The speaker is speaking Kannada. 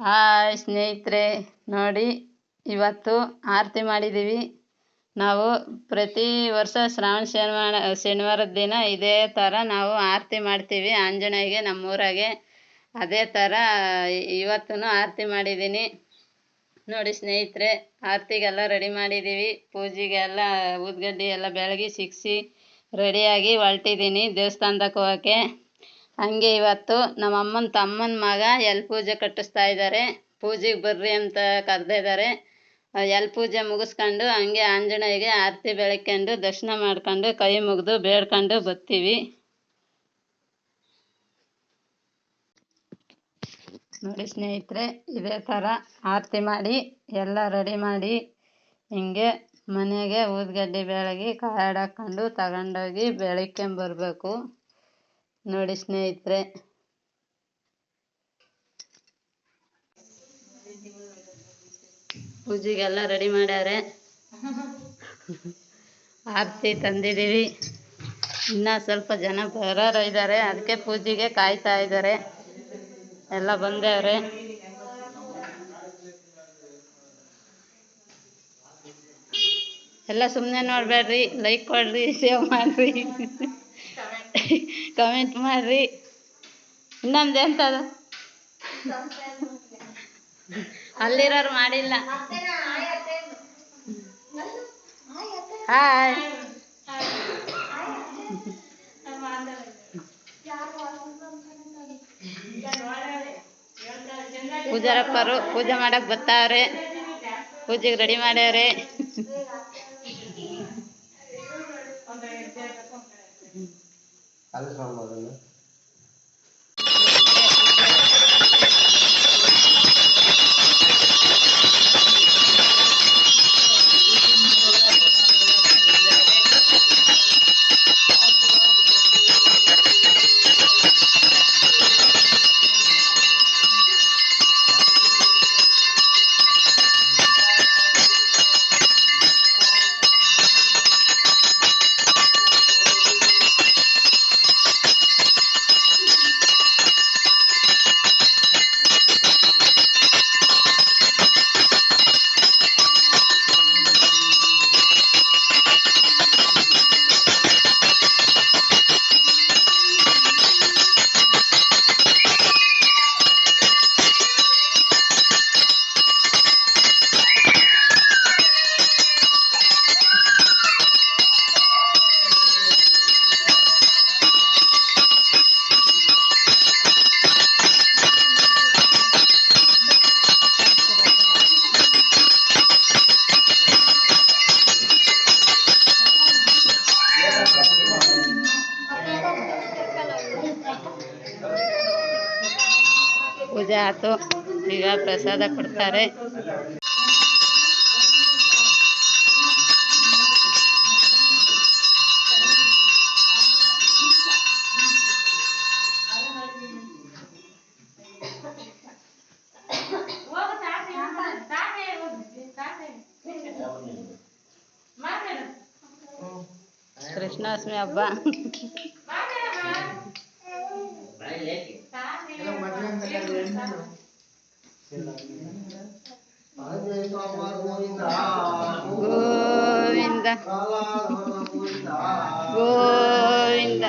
ಹಾಯ್ ಸ್ನೇಹಿತರೆ, ನೋಡಿ ಇವತ್ತು ಆರತಿ ಮಾಡಿದ್ದೀವಿ. ನಾವು ಪ್ರತಿ ವರ್ಷ ಶ್ರಾವಣ ಶನಿವಾರದ ದಿನ ಇದೇ ಥರ ನಾವು ಆರತಿ ಮಾಡ್ತೀವಿ ಆಂಜನೇಯಗೆ ನಮ್ಮೂರಾಗೆ. ಅದೇ ಥರ ಇವತ್ತೂ ಆರತಿ ಮಾಡಿದ್ದೀನಿ. ನೋಡಿ ಸ್ನೇಹಿತರೆ, ಆರತಿಗೆಲ್ಲ ರೆಡಿ ಮಾಡಿದ್ದೀವಿ. ಪೂಜೆಗೆಲ್ಲ ಊದ್ಗಡ್ಡಿ ಎಲ್ಲ ಬೆಳಗಿ ಸಿಕ್ಸಿ ರೆಡಿಯಾಗಿ ಹೊರಟಿದ್ದೀನಿ ದೇವಸ್ಥಾನಕ್ಕೆ ಹೋಗೋಕ್ಕೆ. ಹಂಗೆ ಇವತ್ತು ನಮ್ಮ ಅಮ್ಮನ ತಮ್ಮನ ಮಗ ಎಲ್ ಪೂಜೆ ಕಟ್ಟಿಸ್ತಾ ಇದ್ದಾರೆ. ಪೂಜೆಗೆ ಬರ್ರಿ ಅಂತ ಕರೆದಿದ್ದಾರೆ. ಎಲ್ ಪೂಜೆ ಮುಗಿಸ್ಕೊಂಡು ಹಂಗೆ ಆಂಜನೇಯಗೆ ಆರತಿ ಬೆಳಗ್ಕೊಂಡು ದರ್ಶನ ಮಾಡ್ಕೊಂಡು ಕೈ ಮುಗಿದು ಬೇಡ್ಕೊಂಡು ಬರ್ತೀವಿ. ನೋಡಿ ಸ್ನೇಹಿತರೆ, ಇದೇ ಥರ ಆರತಿ ಮಾಡಿ ಎಲ್ಲ ರೆಡಿ ಮಾಡಿ ಹಿಂಗೆ ಮನೆಗೆ ಊದ್ಗಡ್ಡಿ ಬೆಳಗಿ ಕಾರ್ಡ್ ಹಾಕ್ಕೊಂಡು ತಗೊಂಡೋಗಿ ಬೆಳಗ್ಕೊಂಬರ್ಬೇಕು. ನೋಡಿ ಸ್ನೇಹಿತರೆ, ಪೂಜೆಗೆಲ್ಲ ರೆಡಿ ಮಾಡ್ಯಾರೆ. ಆರತಿ ತಂದಿದ್ದೀವಿ. ಇನ್ನೂ ಸ್ವಲ್ಪ ಜನ ಬರೋರು ಇದ್ದಾರೆ, ಅದಕ್ಕೆ ಪೂಜೆಗೆ ಕಾಯ್ತಾ ಇದ್ದಾರೆ. ಎಲ್ಲ ಬಂದವ್ರೆ. ಎಲ್ಲ ಸುಮ್ಮನೆ ನೋಡಬೇಡ್ರಿ, ಲೈಕ್ ಕೊಡ್ರಿ, ಸೇವ್ ಮಾಡಿರಿ, ಕಮೆಂಟ್ ಮಾಡಿರಿ. ಇನ್ನೊಂದು ಎಂಥದ್ದು ಅಲ್ಲಿರೋರು ಮಾಡಿಲ್ಲ. ಹಾಯ್ ಪೂಜಾರಪ್ಪರು ಪೂಜೆ ಮಾಡಕ್ಕೆ ಬರ್ತಾವ್ರೆ. ಪೂಜೆಗೆ ರೆಡಿ ಮಾಡ್ಯಾವ್ರೆ. ಪೂಜೆ ಆಯ್ತು, ಈಗ ಪ್ರಸಾದ ಕೊಡ್ತಾರೆ. ಕೃಷ್ಣಾಷ್ಟಮಿ ಹಬ್ಬ. ಗೋವಿಂದ ಗೋವಿಂದ.